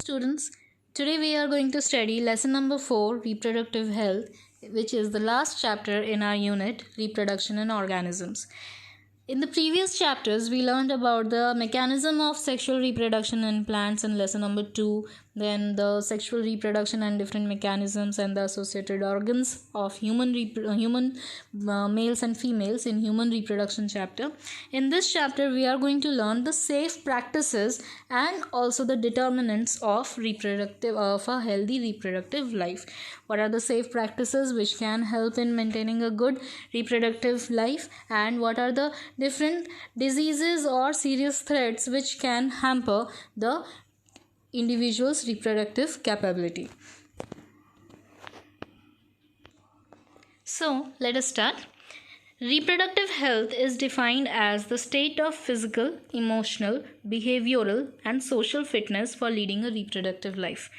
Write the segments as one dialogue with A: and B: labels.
A: students. Today we are going to study lesson number 4, reproductive health, which is the last chapter in our unit, reproduction in organisms. In the previous chapters, we learned about the mechanism of sexual reproduction in plants in lesson number 2, then the sexual reproduction and different mechanisms and the associated organs of human males and females in human reproduction chapter. In this chapter, we are going to learn the safe practices and also the determinants of a healthy reproductive life. What are the safe practices which can help in maintaining a good reproductive life, and what are the different diseases or serious threats which can hamper the individual's reproductive capability. So, let us start. Reproductive health is defined as the state of physical, emotional, behavioral, and social fitness for leading a reproductive life.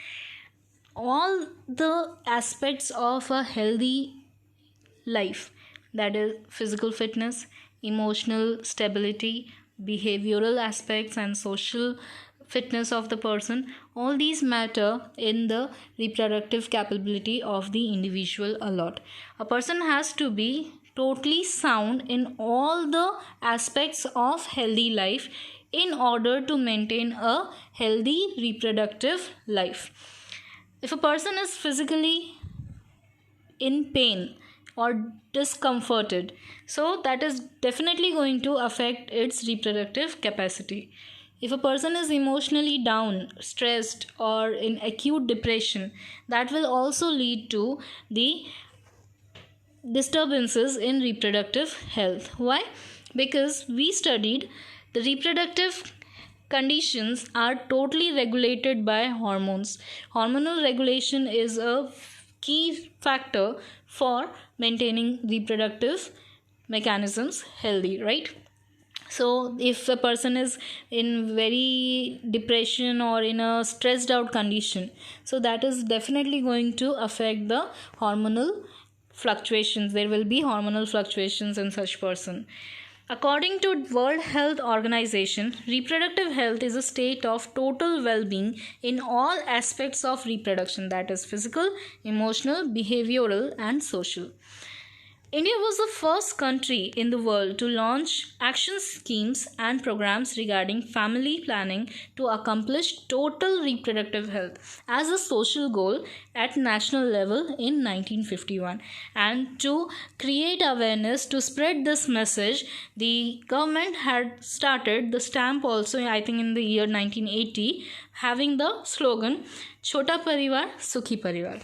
A: All the aspects of a healthy life, that is physical fitness, emotional stability, behavioral aspects, and social fitness of the person, all these matter in the reproductive capability of the individual a lot. A person has to be totally sound in all the aspects of healthy life in order to maintain a healthy reproductive life. If a person is physically in pain or discomforted, so that is definitely going to affect its reproductive capacity. If a person is emotionally down, stressed, or in acute depression, that will also lead to the disturbances in reproductive health. Why? Because we studied the reproductive conditions are totally regulated by hormones. Hormonal regulation is a key factor for maintaining reproductive mechanisms healthy, right? So if a person is in very depression or in a stressed out condition, so that is definitely going to affect the hormonal fluctuations. There will be hormonal fluctuations in such person. According to World Health Organization, reproductive health is a state of total well-being in all aspects of reproduction, that is physical, emotional, behavioral, and social. India was the first country in the world to launch action schemes and programs regarding family planning to accomplish total reproductive health as a social goal at national level in 1951. And to create awareness, to spread this message, the government had started the stamp also, I think in the year 1980, having the slogan Chota Parivar, Sukhi Parivar.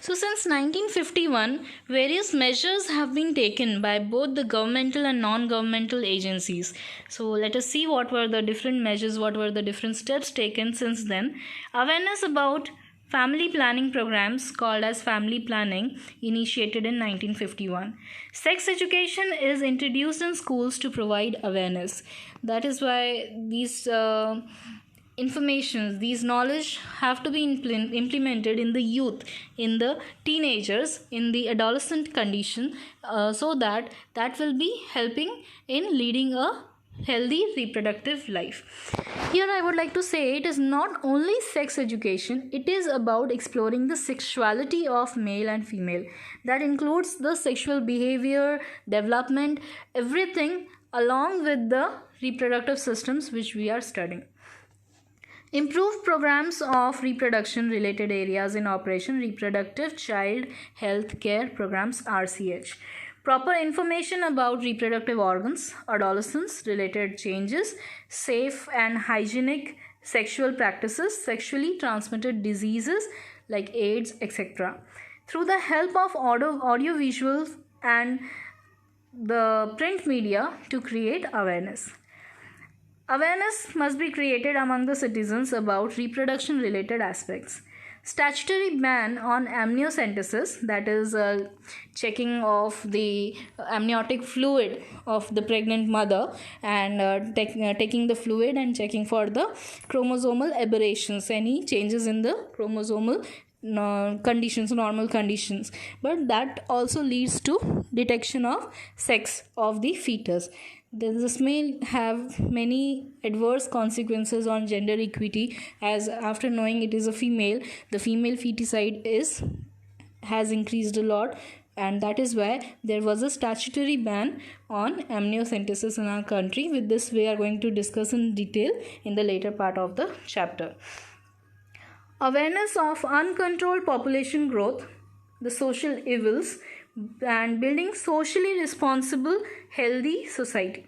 A: So since 1951, various measures have been taken by both the governmental and non-governmental agencies. So let us see what were the different measures, what were the different steps taken since then. Awareness about family planning programs called as family planning initiated in 1951. Sex education is introduced in schools to provide awareness. That is why these informations, these knowledge have to be implemented in the youth, in the teenagers, in the adolescent condition, so that will be helping in leading a healthy reproductive life. Here I would like to say it is not only sex education, it is about exploring the sexuality of male and female. That includes the sexual behavior, development, everything along with the reproductive systems which we are studying. Improved programs of reproduction related areas in operation, reproductive child health care programs, RCH. Proper information about reproductive organs, adolescence related changes, safe and hygienic sexual practices, sexually transmitted diseases like AIDS, etc. Through the help of audio and the print media to create awareness. Awareness must be created among the citizens about reproduction related aspects. statutory ban on amniocentesis, that is checking of the amniotic fluid of the pregnant mother, and taking the fluid and checking for the chromosomal aberrations, any changes in the chromosomal conditions, normal conditions, but that also leads to detection of sex of the fetus. This may have many adverse consequences on gender equity, as after knowing it is a female, the female feticide has increased a lot, and that is why there was a statutory ban on amniocentesis in our country. With this, we are going to discuss in detail in the later part of the chapter. Awareness of uncontrolled population growth, the social evils, and building socially responsible, healthy society.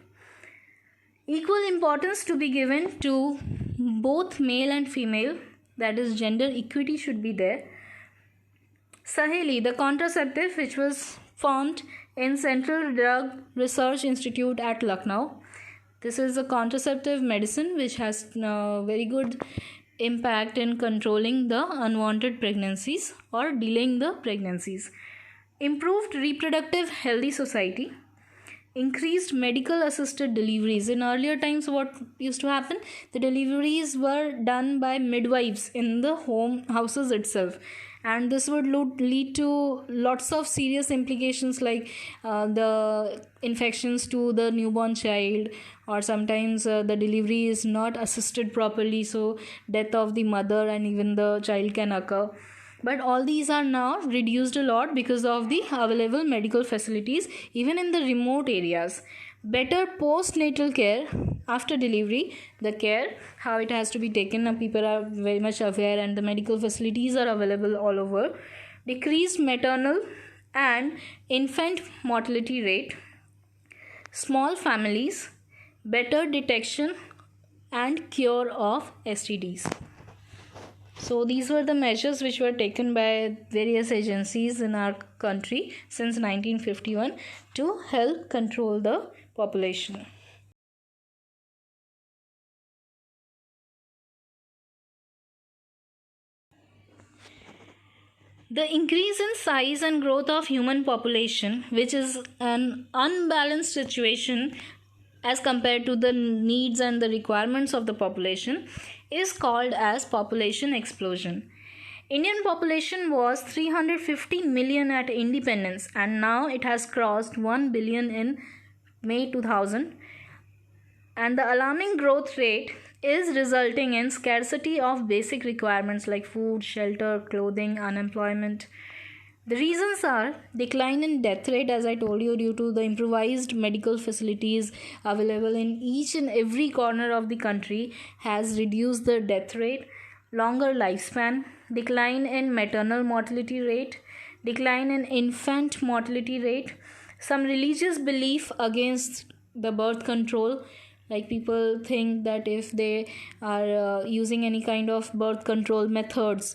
A: Equal importance to be given to both male and female, that is gender equity should be there. Saheli, the contraceptive which was formed in Central Drug Research Institute at Lucknow. This is a contraceptive medicine which has very good impact in controlling the unwanted pregnancies or delaying the pregnancies. Improved reproductive healthy society. Increased medical assisted deliveries. In earlier times, what used to happen, the deliveries were done by midwives in the houses itself, and this would lead to lots of serious implications, like the infections to the newborn child, or sometimes the delivery is not assisted properly, so death of the mother and even the child can occur. But all these are now reduced a lot because of the available medical facilities even in the remote areas. Better postnatal care after delivery, the care, how it has to be taken, people are very much aware, and the medical facilities are available all over. Decreased maternal and infant mortality rate. Small families, better detection and cure of STDs. So these were the measures which were taken by various agencies in our country since 1951 to help control the population. The increase in size and growth of human population, which is an unbalanced situation as compared to the needs and the requirements of the population, is called as population explosion. Indian population was 350 million at independence, and now it has crossed 1 billion in May 2000, and the alarming growth rate is resulting in scarcity of basic requirements like food, shelter, clothing, unemployment. The reasons are decline in death rate, as I told you, due to the improvised medical facilities available in each and every corner of the country has reduced the death rate, longer lifespan, decline in maternal mortality rate, decline in infant mortality rate, some religious belief against the birth control, like people think that if they are using any kind of birth control methods,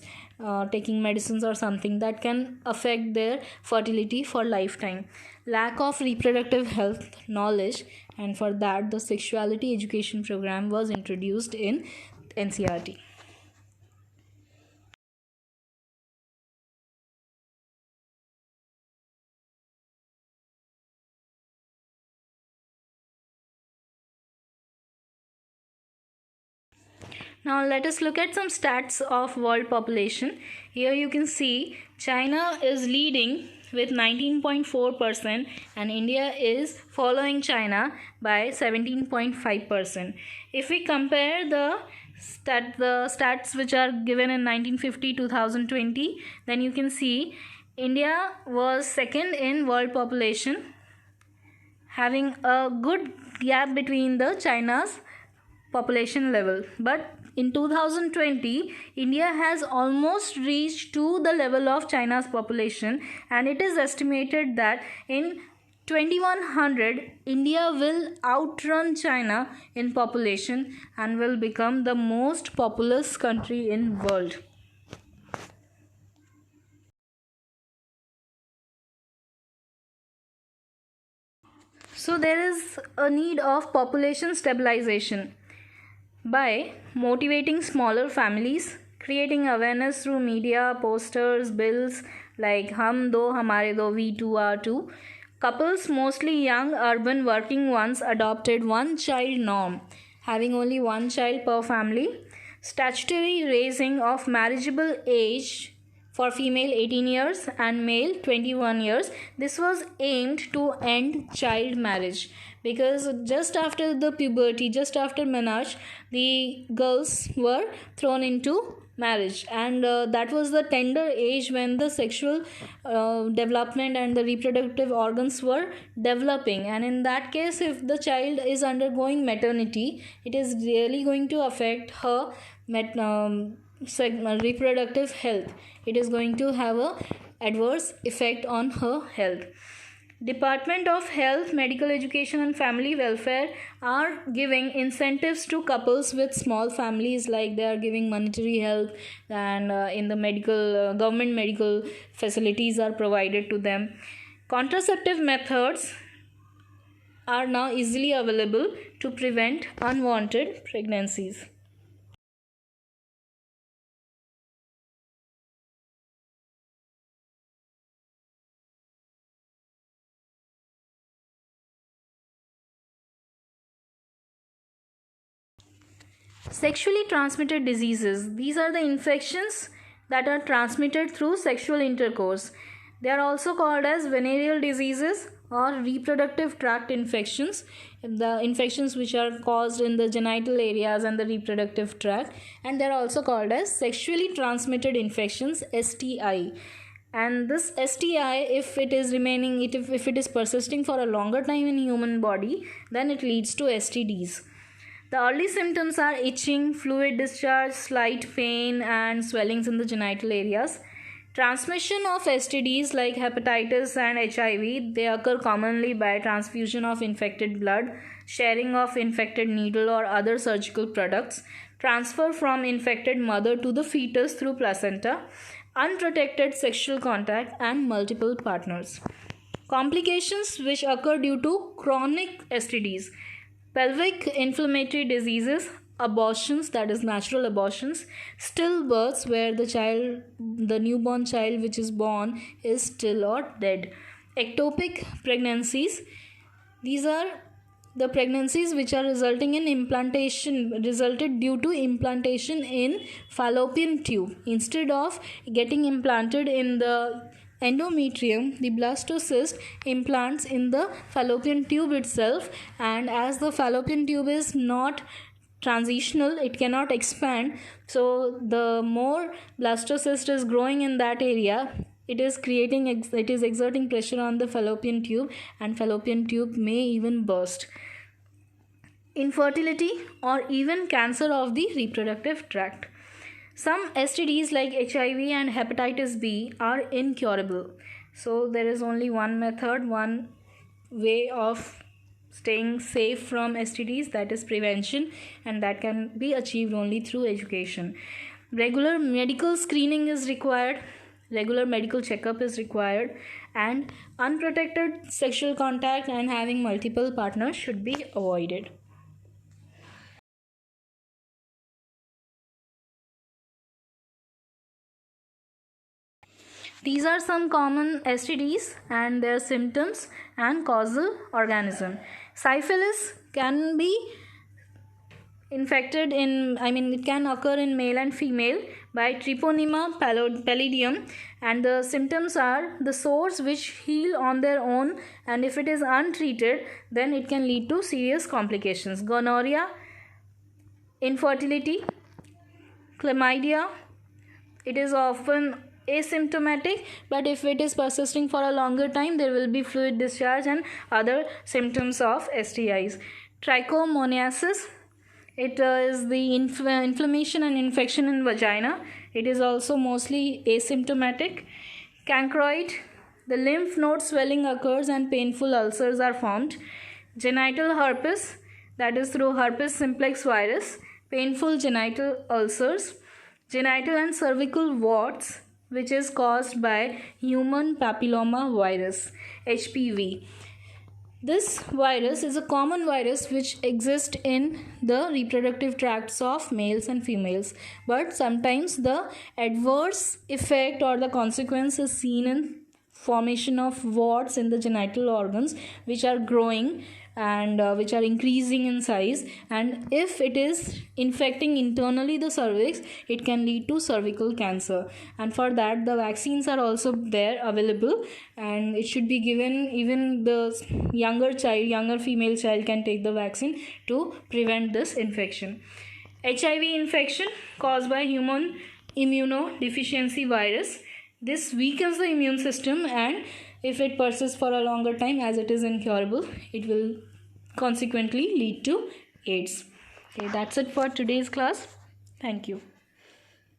A: taking medicines or something, that can affect their fertility for lifetime. Lack of reproductive health knowledge, and for that the sexuality education program was introduced in NCERT. Now let us look at some stats of world population. Here you can see China is leading with 19.4% and India is following China by 17.5%. If we compare the stats which are given in 1950-2020, then you can see India was second in world population, having a good gap between the China's population level. But in 2020, India has almost reached to the level of China's population, and it is estimated that in 2100, India will outrun China in population and will become the most populous country in world. So there is a need of population stabilization by motivating smaller families, creating awareness through media, posters, bills like Hum Do Hamare Do, We Too Are Two. Couples, mostly young urban working ones, adopted one child norm, having only one child per family. Statutory raising of marriageable age for female 18 years and male 21 years. This was aimed to end child marriage, because just after the puberty, just after menarche, the girls were thrown into marriage, and that was the tender age when the sexual development and the reproductive organs were developing. And in that case, if the child is undergoing maternity, it is really going to affect her reproductive health. It is going to have a adverse effect on her health. Department of Health, Medical Education and Family Welfare are giving incentives to couples with small families, like they are giving monetary help, and in the government medical facilities are provided to them. Contraceptive methods are now easily available to prevent unwanted pregnancies. Sexually transmitted diseases. These are the infections that are transmitted through sexual intercourse. They are also called as venereal diseases or reproductive tract infections. The infections which are caused in the genital areas and the reproductive tract, and they are also called as sexually transmitted infections, STI. And this STI, if it is persisting for a longer time in human body, then it leads to STDs. The early symptoms are itching, fluid discharge, slight pain, and swellings in the genital areas. Transmission of STDs like hepatitis and HIV, they occur commonly by transfusion of infected blood, sharing of infected needle or other surgical products, transfer from infected mother to the fetus through placenta, unprotected sexual contact, and multiple partners. Complications which occur due to chronic STDs: pelvic inflammatory diseases, abortions, that is natural abortions, stillbirths where the newborn child which is born is still or dead, ectopic pregnancies. These are the pregnancies which are resulted due to implantation in fallopian tube. Instead of getting implanted in the endometrium, the blastocyst implants in the fallopian tube itself, and as the fallopian tube is not transitional, it cannot expand, so the more blastocyst is growing in that area, it is exerting pressure on the fallopian tube, and fallopian tube may even burst. Infertility or even cancer of the reproductive tract. Some STDs like HIV and hepatitis B are incurable. So there is only one method, one way of staying safe from STDs, that is prevention, and that can be achieved only through education. Regular medical screening is required, regular medical checkup is required, and unprotected sexual contact and having multiple partners should be avoided. These are some common STDs and their symptoms and causal organism. Syphilis can be it can occur in male and female by Treponema pallidum, and the symptoms are the sores which heal on their own, and if it is untreated, then it can lead to serious complications. Gonorrhea, infertility, chlamydia, it is often asymptomatic, but if it is persisting for a longer time, there will be fluid discharge and other symptoms of STIs. Trichomoniasis, it is the inflammation and infection in vagina. It is also mostly asymptomatic. Chancroid, the lymph node swelling occurs and painful ulcers are formed. Genital herpes, that is through herpes simplex virus, painful genital ulcers. Genital and cervical warts, which is caused by human papilloma virus, HPV. This virus is a common virus which exists in the reproductive tracts of males and females, but sometimes the adverse effect or the consequence is seen in formation of warts in the genital organs, which are growing and which are increasing in size, and if it is infecting internally the cervix, it can lead to cervical cancer. And for that, the vaccines are also there available, and it should be given. Even the younger female child can take the vaccine to prevent this infection. HIV infection caused by human immunodeficiency virus. This weakens the immune system, and if it persists for a longer time, as it is incurable, it will consequently lead to AIDS. Okay, that's it for today's class. Thank you.